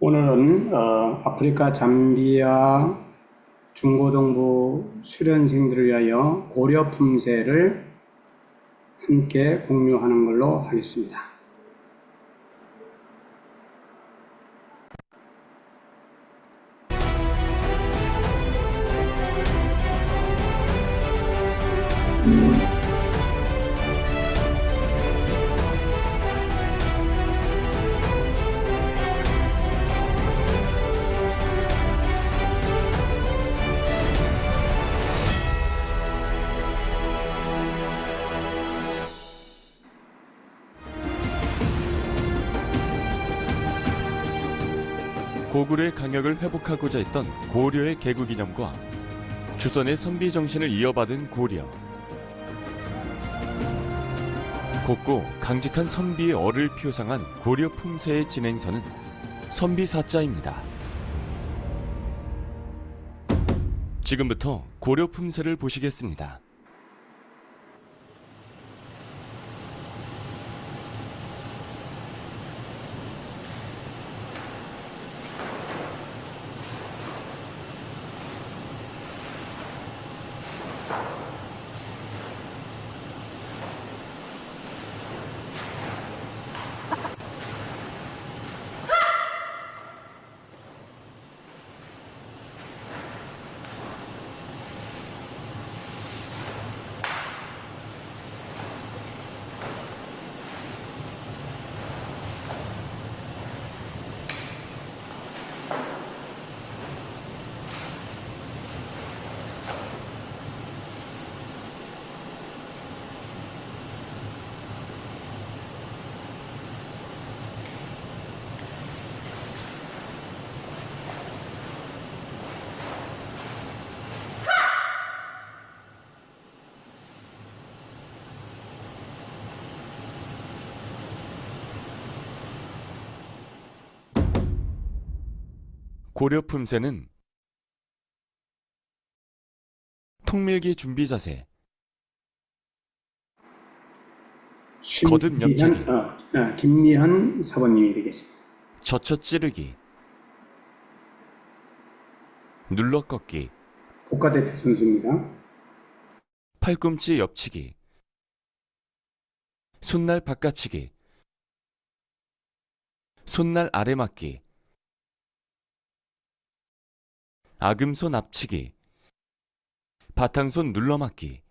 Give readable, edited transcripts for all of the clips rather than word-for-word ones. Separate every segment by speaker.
Speaker 1: 오늘은 아프리카 잠비아 중고등부 수련생들을 위하여 고려 품새를 함께 공유하는 걸로 하겠습니다.
Speaker 2: 고구려의 강력을 회복하고자 했던 고려의 개국이념과 조선의 선비 정신을 이어받은 고려. 곱고 강직한 선비의 얼을 표상한 고려 품새의 진행선은 선비사자입니다. 지금부터 고려 품새를 보시겠습니다. 고려 품새는 통밀기 준비 자세, 거듭 옆차기,
Speaker 1: 김미현 사모님이 되겠습니다.
Speaker 2: 젖혀 찌르기, 눌러 꺾기,
Speaker 1: 국가대표 선수입니다.
Speaker 2: 팔꿈치 옆치기, 손날 바깥치기, 손날 아래 맞기, 아금손 앞치기, 바탕손 눌러맞기,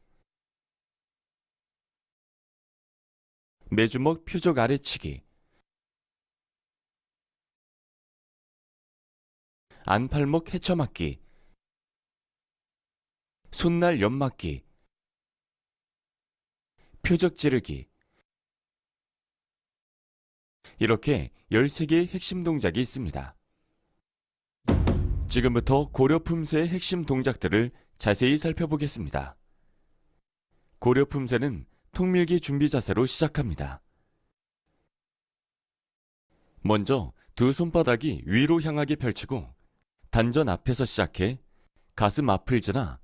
Speaker 2: 매주먹 표적 아래치기, 안팔목 헤쳐맞기, 손날 옆맞기, 표적 찌르기. 이렇게 13개의 핵심 동작이 있습니다. 지금부터 고려 품새의 핵심 동작들을 자세히 살펴보겠습니다. 고려 품새는 통밀기 준비 자세로 시작합니다. 먼저 두 손바닥이 위로 향하게 펼치고 단전 앞에서 시작해 가슴 앞을 지나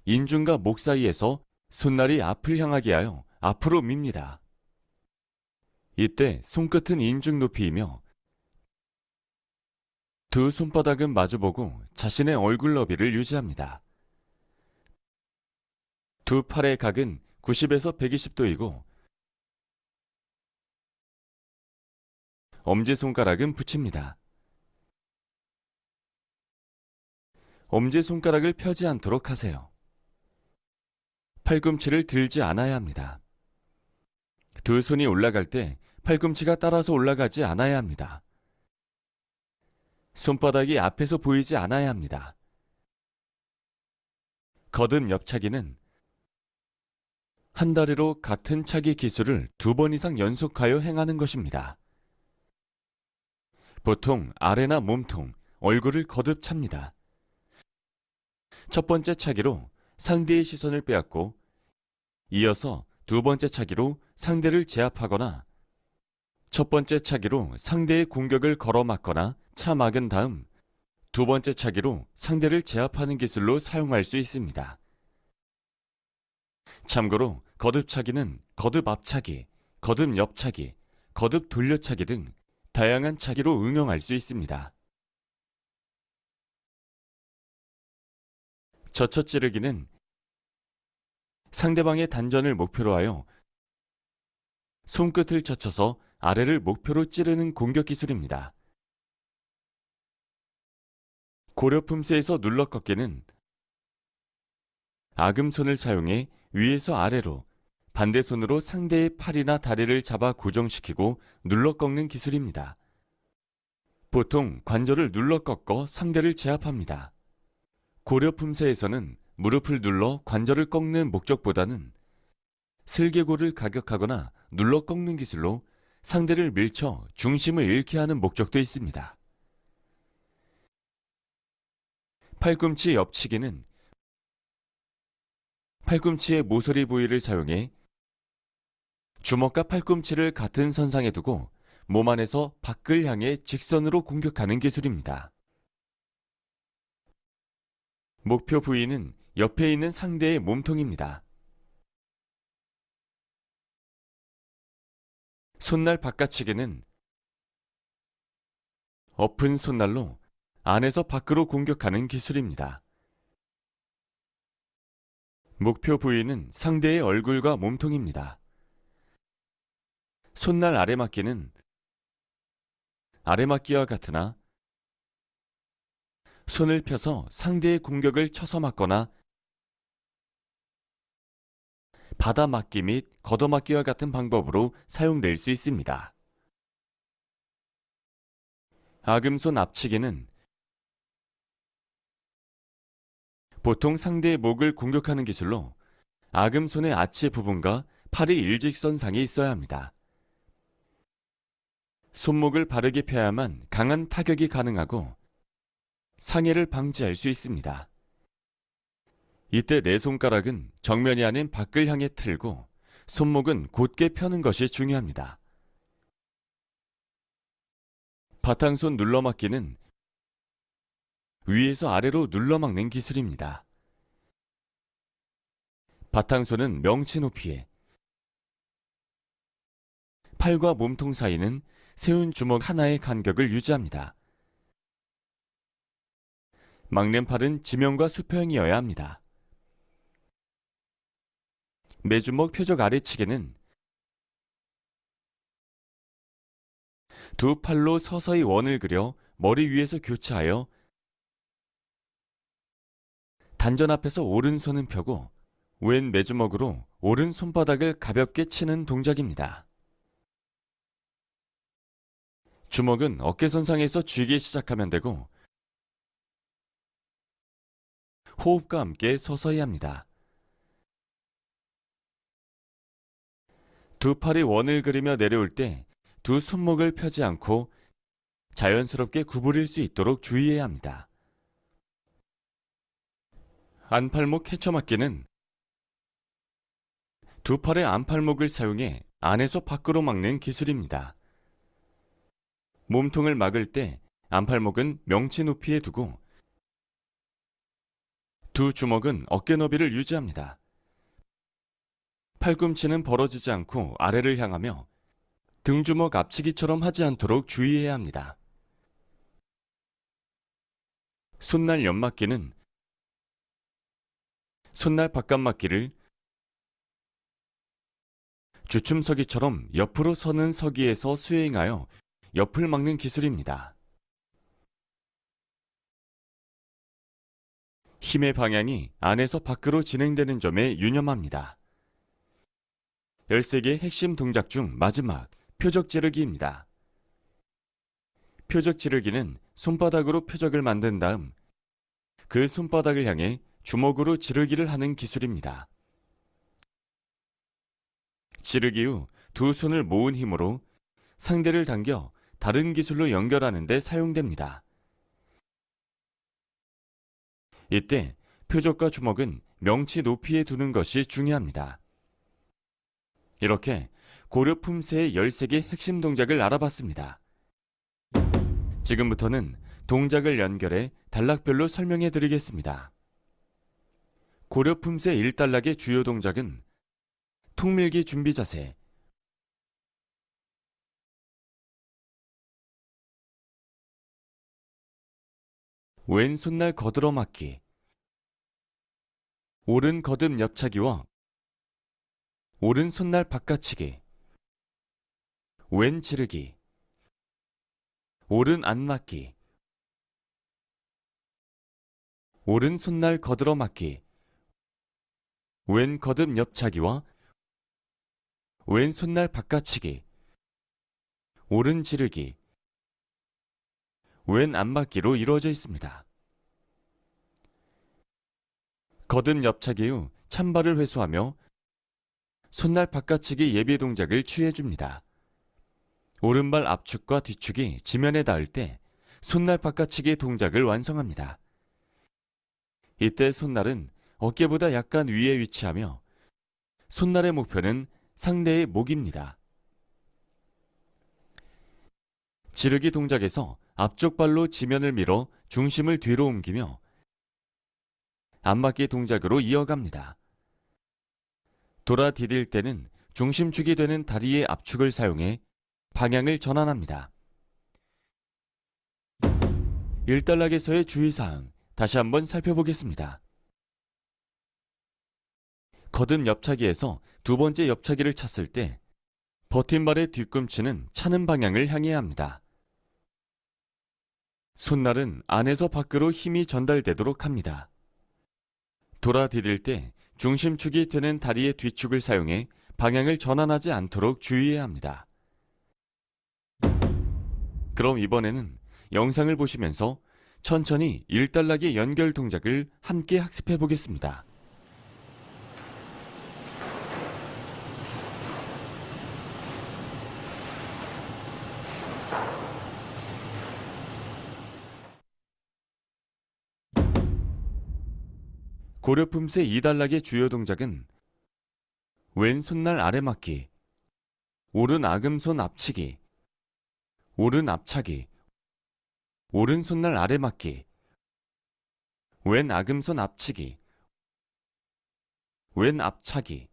Speaker 2: 인중과 목 사이에서 손날이 앞을 향하게 하여 앞으로 밉니다. 이때 손끝은 인중 높이이며 두 손바닥은 마주보고 자신의 얼굴 너비를 유지합니다. 두 팔의 각은 90에서 120도이고 엄지손가락은 붙입니다. 엄지손가락을 펴지 않도록 하세요. 팔꿈치를 들지 않아야 합니다. 두 손이 올라갈 때 팔꿈치가 따라서 올라가지 않아야 합니다. 손바닥이 앞에서 보이지 않아야 합니다. 거듭 옆차기는 한 다리로 같은 차기 기술을 2번 이상 연속하여 행하는 것입니다. 보통 아래나 몸통, 얼굴을 거듭 찹니다. 첫 번째 차기로 상대의 시선을 빼앗고 이어서 두 번째 차기로 상대를 제압하거나 첫 번째 차기로 상대의 공격을 걸어막거나 차막은 다음 두 번째 차기로 상대를 제압하는 기술로 사용할 수 있습니다. 참고로 거듭차기는 거듭 앞차기, 거듭 옆차기, 거듭 돌려차기 등 다양한 차기로 응용할 수 있습니다. 젖혀 찌르기는 상대방의 단전을 목표로 하여 손끝을 젖혀서 아래를 목표로 찌르는 공격 기술입니다. 고려 품새에서 눌러 꺾기는 아금손을 사용해 위에서 아래로 반대 손으로 상대의 팔이나 다리를 잡아 고정시키고 눌러 꺾는 기술입니다. 보통 관절을 눌러 꺾어 상대를 제압합니다. 고려 품새에서는 무릎을 눌러 관절을 꺾는 목적보다는 슬개골을 가격하거나 눌러 꺾는 기술로 상대를 밀쳐 중심을 잃게 하는 목적도 있습니다. 팔꿈치 옆치기는 팔꿈치의 모서리 부위를 사용해 주먹과 팔꿈치를 같은 선상에 두고 몸 안에서 밖을 향해 직선으로 공격하는 기술입니다. 목표 부위는 옆에 있는 상대의 몸통입니다. 손날 바깥치기는 엎은 손날로 안에서 밖으로 공격하는 기술입니다. 목표 부위는 상대의 얼굴과 몸통입니다. 손날 아래맞기는 아래맞기와 같으나 손을 펴서 상대의 공격을 쳐서 맞거나 받아맞기 및 걷어맞기와 같은 방법으로 사용될 수 있습니다. 아금손 앞치기는 보통 상대의 목을 공격하는 기술로 아금손의 아치 부분과 팔이 일직선상에 있어야 합니다. 손목을 바르게 펴야만 강한 타격이 가능하고 상해를 방지할 수 있습니다. 이때 네 손가락은 정면이 아닌 밖을 향해 틀고 손목은 곧게 펴는 것이 중요합니다. 바탕손 눌러막기는 위에서 아래로 눌러막는 기술입니다. 바탕손은 명치 높이에 팔과 몸통 사이는 세운 주먹 하나의 간격을 유지합니다. 막는 팔은 지면과 수평이어야 합니다. 매주먹 표적 아래치기는 두 팔로 서서히 원을 그려 머리 위에서 교차하여 단전 앞에서 오른손은 펴고 왼 매주먹으로 오른 손바닥을 가볍게 치는 동작입니다. 주먹은 어깨선상에서 쥐기 시작하면 되고 호흡과 함께 서서히 합니다. 두 팔이 원을 그리며 내려올 때 두 손목을 펴지 않고 자연스럽게 구부릴 수 있도록 주의해야 합니다. 안팔목 해쳐맞기는 두 팔의 안팔목을 사용해 안에서 밖으로 막는 기술입니다. 몸통을 막을 때 안팔목은 명치 높이에 두고 두 주먹은 어깨 너비를 유지합니다. 팔꿈치는 벌어지지 않고 아래를 향하며 등주먹 앞치기처럼 하지 않도록 주의해야 합니다. 손날 옆맞기는 손날 바깥맞기를 주춤서기처럼 옆으로 서는 서기에서 수행하여 옆을 막는 기술입니다. 힘의 방향이 안에서 밖으로 진행되는 점에 유념합니다. 13개의 핵심 동작 중 마지막 표적 찌르기입니다. 표적 찌르기는 손바닥으로 표적을 만든 다음 그 손바닥을 향해 주먹으로 지르기를 하는 기술입니다. 지르기 후 두 손을 모은 힘으로 상대를 당겨 다른 기술로 연결하는 데 사용됩니다. 이때 표적과 주먹은 명치 높이에 두는 것이 중요합니다. 이렇게 고려 품새의 13개 핵심 동작을 알아봤습니다. 지금부터는 동작을 연결해 단락별로 설명해 드리겠습니다. 고려 품새 1단락의 주요 동작은 톡밀기 준비 자세, 왼 손날 거들어 맞기, 오른 거듭 옆차기와 오른 손날 바깥치기, 왼 지르기, 오른 안맞기, 오른 손날 거들어 맞기, 왼 거듭 옆차기와 왼 손날 바깥치기, 오른 지르기, 왼 안맞기로 이루어져 있습니다. 거듭 옆차기 후 찬발을 회수하며 손날 바깥치기 예비 동작을 취해줍니다. 오른발 앞축과 뒤축이 지면에 닿을 때 손날 바깥치기 동작을 완성합니다. 이때 손날은 어깨보다 약간 위에 위치하며 손날의 목표는 상대의 목입니다. 지르기 동작에서 앞쪽 발로 지면을 밀어 중심을 뒤로 옮기며 안맞기 동작으로 이어갑니다. 돌아 디딜 때는 중심축이 되는 다리의 압축을 사용해 방향을 전환합니다. 일단락에서의 주의사항 다시 한번 살펴보겠습니다. 거듭 옆차기에서 두 번째 옆차기를 찼을 때 버팀발의 뒤꿈치는 차는 방향을 향해야 합니다. 손날은 안에서 밖으로 힘이 전달되도록 합니다. 돌아 디딜 때 중심축이 되는 다리의 뒤축을 사용해 방향을 전환하지 않도록 주의해야 합니다. 그럼 이번에는 영상을 보시면서 천천히 일단락의 연결 동작을 함께 학습해 보겠습니다. 고려품새 2단락의 주요 동작은 왼 손날 아래 맞기, 오른 아금손 앞치기, 오른 앞차기, 오른 손날 아래 맞기, 왼 아금손 앞치기, 왼 앞차기,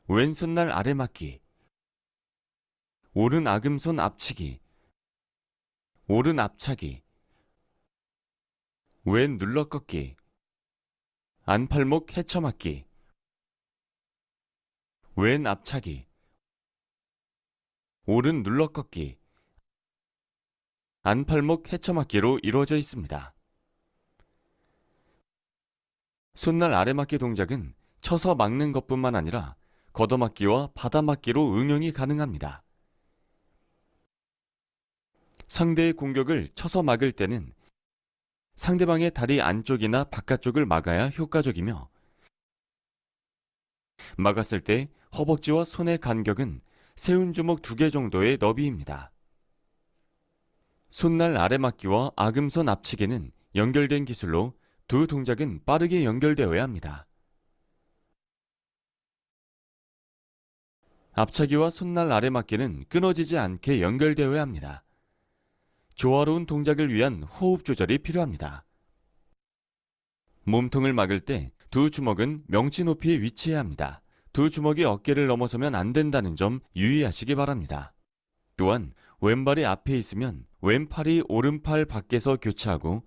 Speaker 2: 왼 손날 아래 맞기, 오른 아금손 앞치기, 오른 앞차기, 왼 눌러 꺾기, 안팔목 헤쳐맞기, 왼 앞차기, 오른 눌러 꺾기, 안팔목 헤쳐맞기로 이루어져 있습니다. 손날 아래맞기 동작은 쳐서 막는 것뿐만 아니라 걷어맞기와 받아맞기로 응용이 가능합니다. 상대의 공격을 쳐서 막을 때는 상대방의 다리 안쪽이나 바깥쪽을 막아야 효과적이며 막았을 때 허벅지와 손의 간격은 세운 주먹 2개 정도의 너비입니다. 손날 아래맞기와 아금손 앞치기는 연결된 기술로 두 동작은 빠르게 연결되어야 합니다. 앞차기와 손날 아래맞기는 끊어지지 않게 연결되어야 합니다. 조화로운 동작을 위한 호흡 조절이 필요합니다. 몸통을 막을 때 두 주먹은 명치 높이에 위치해야 합니다. 두 주먹이 어깨를 넘어서면 안 된다는 점 유의하시기 바랍니다. 또한 왼발이 앞에 있으면 왼팔이 오른팔 밖에서 교차하고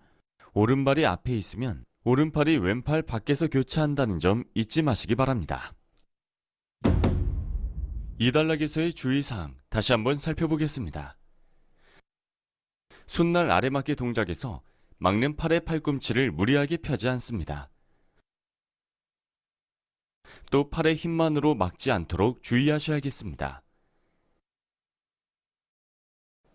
Speaker 2: 오른발이 앞에 있으면 오른팔이 왼팔 밖에서 교차한다는 점 잊지 마시기 바랍니다. 이단락에서의 주의사항 다시 한번 살펴보겠습니다. 손날 아래맞기 동작에서 막는 팔의 팔꿈치를 무리하게 펴지 않습니다. 또 팔의 힘만으로 막지 않도록 주의하셔야겠습니다.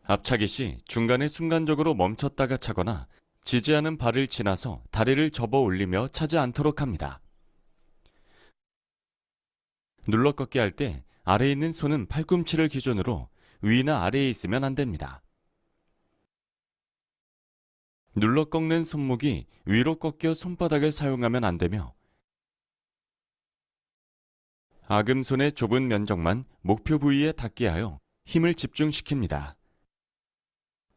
Speaker 2: 앞차기 시 중간에 순간적으로 멈췄다가 차거나 지지하는 발을 지나서 다리를 접어 올리며 차지 않도록 합니다. 눌러 꺾기 할 때 아래에 있는 손은 팔꿈치를 기준으로 위나 아래에 있으면 안 됩니다. 눌러 꺾는 손목이 위로 꺾여 손바닥을 사용하면 안 되며 아금손의 좁은 면적만 목표 부위에 닿게 하여 힘을 집중시킵니다.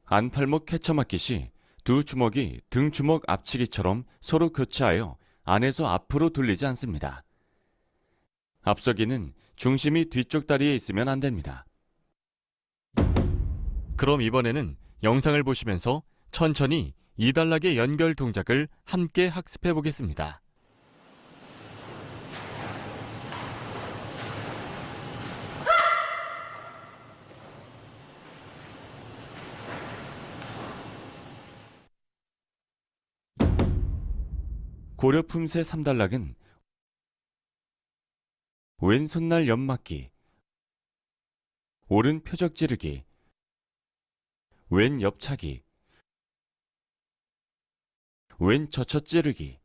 Speaker 2: 안팔목 헤쳐맞기 시 두 주먹이 등 주먹 앞치기처럼 서로 교차하여 안에서 앞으로 돌리지 않습니다. 앞서기는 중심이 뒤쪽 다리에 있으면 안 됩니다. 그럼 이번에는 영상을 보시면서 천천히 이단락의 연결 동작을 함께 학습해 보겠습니다. 고려 품새 3단락은 왼손날 옆맞기, 오른 표적 찌르기, 왼 옆차기, 왼 젖혀 찌르기,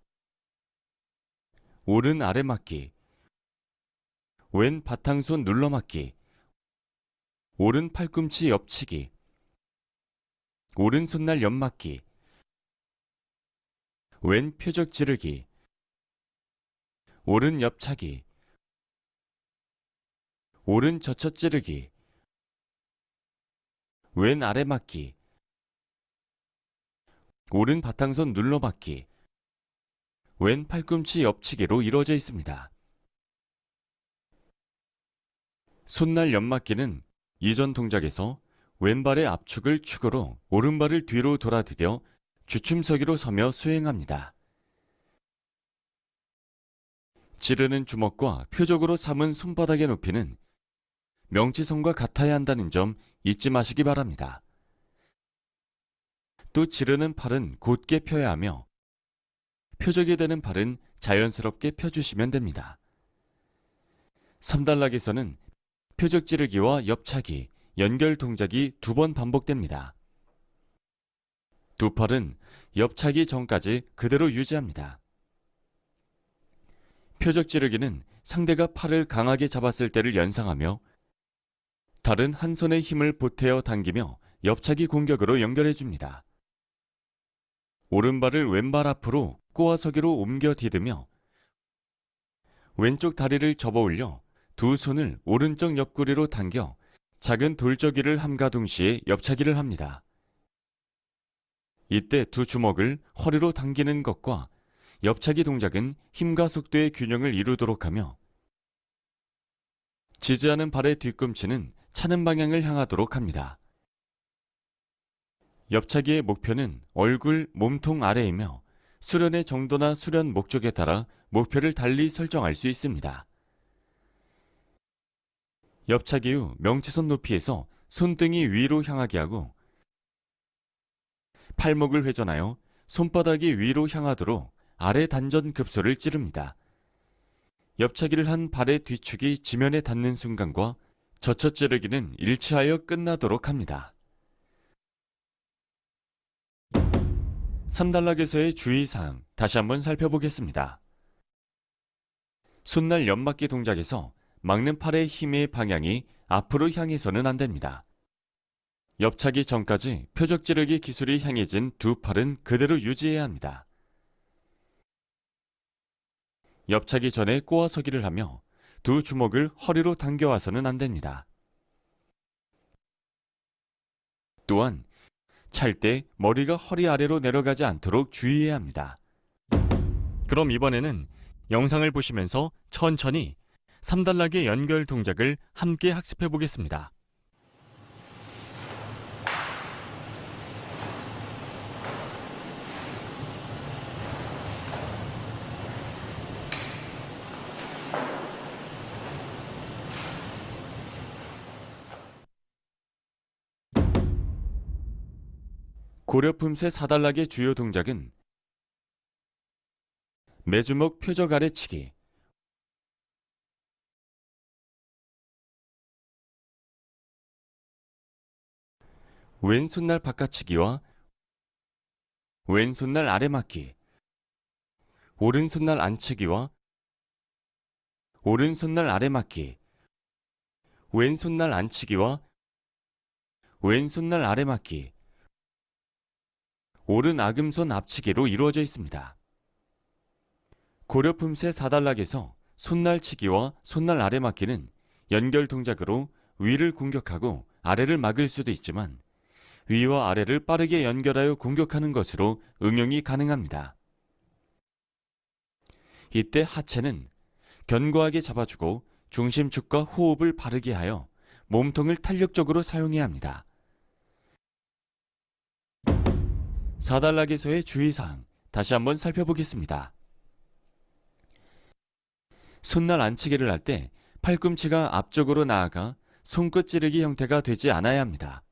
Speaker 2: 오른 아래 맞기, 왼 바탕손 눌러 맞기, 오른 팔꿈치 옆치기, 오른 손날 옆맞기, 왼 표적 찌르기, 오른 옆차기, 오른 젖혀 찌르기, 왼 아래 맞기, 오른 바탕손 눌러 맞기, 왼 팔꿈치 옆치기로 이루어져 있습니다. 손날 옆맞기는 이전 동작에서 왼발의 압축을 축으로 오른발을 뒤로 돌아디뎌 주춤서기로 서며 수행합니다. 찌르는 주먹과 표적으로 삼은 손바닥의 높이는 명치선과 같아야 한다는 점 잊지 마시기 바랍니다. 또 찌르는 팔은 곧게 펴야 하며 표적이 되는 팔은 자연스럽게 펴주시면 됩니다. 3단락에서는 표적 찌르기와 옆차기, 연결 동작이 2번 반복됩니다. 두 팔은 옆차기 전까지 그대로 유지합니다. 표적 찌르기는 상대가 팔을 강하게 잡았을 때를 연상하며 다른 한 손의 힘을 보태어 당기며 옆차기 공격으로 연결해줍니다. 오른발을 왼발 앞으로 꼬아서기로 옮겨 디디며 왼쪽 다리를 접어 올려 두 손을 오른쪽 옆구리로 당겨 작은 돌저기를 함과 동시에 옆차기를 합니다. 이때 두 주먹을 허리로 당기는 것과 옆차기 동작은 힘과 속도의 균형을 이루도록 하며 지지하는 발의 뒤꿈치는 차는 방향을 향하도록 합니다. 옆차기의 목표는 얼굴, 몸통 아래이며 수련의 정도나 수련 목적에 따라 목표를 달리 설정할 수 있습니다. 옆차기 후 명치선 높이에서 손등이 위로 향하게 하고 팔목을 회전하여 손바닥이 위로 향하도록 아래 단전 급소를 찌릅니다. 옆차기를 한 발의 뒤축이 지면에 닿는 순간과 젖혀 찌르기는 일치하여 끝나도록 합니다. 3단락에서의 주의사항 다시 한번 살펴보겠습니다. 손날 옆맞기 동작에서 막는 팔의 힘의 방향이 앞으로 향해서는 안 됩니다. 옆차기 전까지 표적 찌르기 기술이 향해진 두 팔은 그대로 유지해야 합니다. 옆차기 전에 꼬아서기를 하며 두 주먹을 허리로 당겨와서는 안 됩니다. 또한 찰 때 머리가 허리 아래로 내려가지 않도록 주의해야 합니다. 그럼 이번에는 영상을 보시면서 천천히 3단락의 연결 동작을 함께 학습해 보겠습니다. 고려 품새 4단락의 주요 동작은 매주먹 표적 아래치기, 왼손날 바깥치기와 왼손날 아래맞기, 오른손날 안치기와 오른손날 아래맞기, 왼손날 안치기와 왼손날 아래맞기, 오른 아금손 앞치기로 이루어져 있습니다. 고려 품새 4단락에서 손날치기와 손날 아래맞기는 연결 동작으로 위를 공격하고 아래를 막을 수도 있지만 위와 아래를 빠르게 연결하여 공격하는 것으로 응용이 가능합니다. 이때 하체는 견고하게 잡아주고 중심축과 호흡을 바르게 하여 몸통을 탄력적으로 사용해야 합니다. 4단락에서의 주의사항 다시 한번 살펴보겠습니다. 손날 안치기를 할 때 팔꿈치가 앞쪽으로 나아가 손끝 찌르기 형태가 되지 않아야 합니다.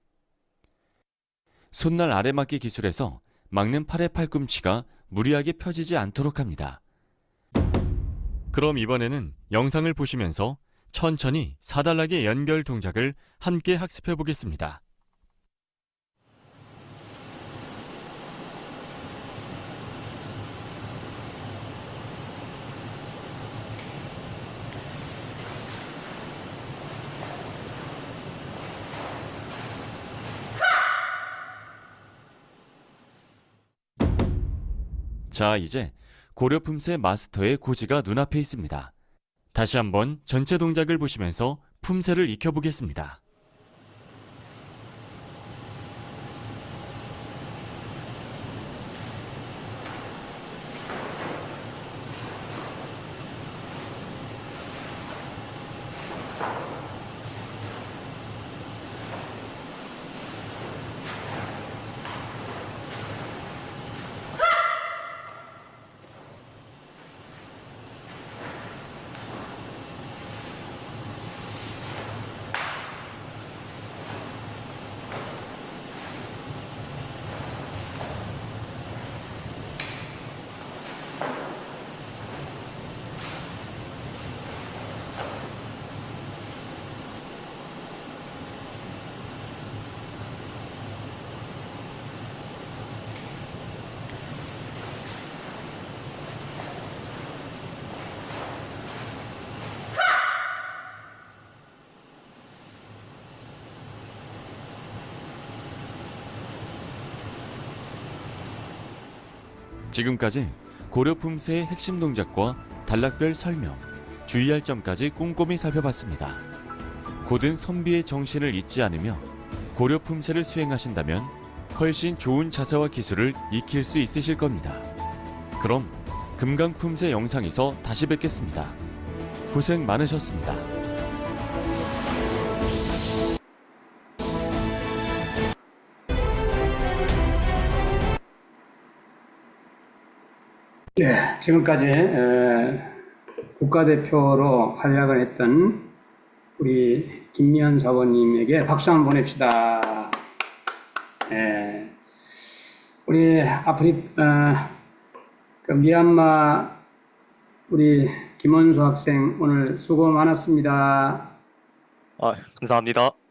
Speaker 2: 손날 아래막기 기술에서 막는 팔의 팔꿈치가 무리하게 펴지지 않도록 합니다. 그럼 이번에는 영상을 보시면서 천천히 4단락의 연결 동작을 함께 학습해 보겠습니다. 자, 이제 고려품새 마스터의 고지가 눈앞에 있습니다. 다시 한번 전체 동작을 보시면서 품새를 익혀보겠습니다. 지금까지 고려품새의 핵심 동작과 단락별 설명, 주의할 점까지 꼼꼼히 살펴봤습니다. 곧은 선비의 정신을 잊지 않으며 고려품새를 수행하신다면 훨씬 좋은 자세와 기술을 익힐 수 있으실 겁니다. 그럼 금강품새 영상에서 다시 뵙겠습니다. 고생 많으셨습니다.
Speaker 1: 네, 지금까지 국가대표로 활약을 했던 우리 김미연 사원님에게 박수 한번 보냅시다. 우리 미얀마 우리 김원수 학생 오늘 수고 많았습니다.
Speaker 3: 감사합니다.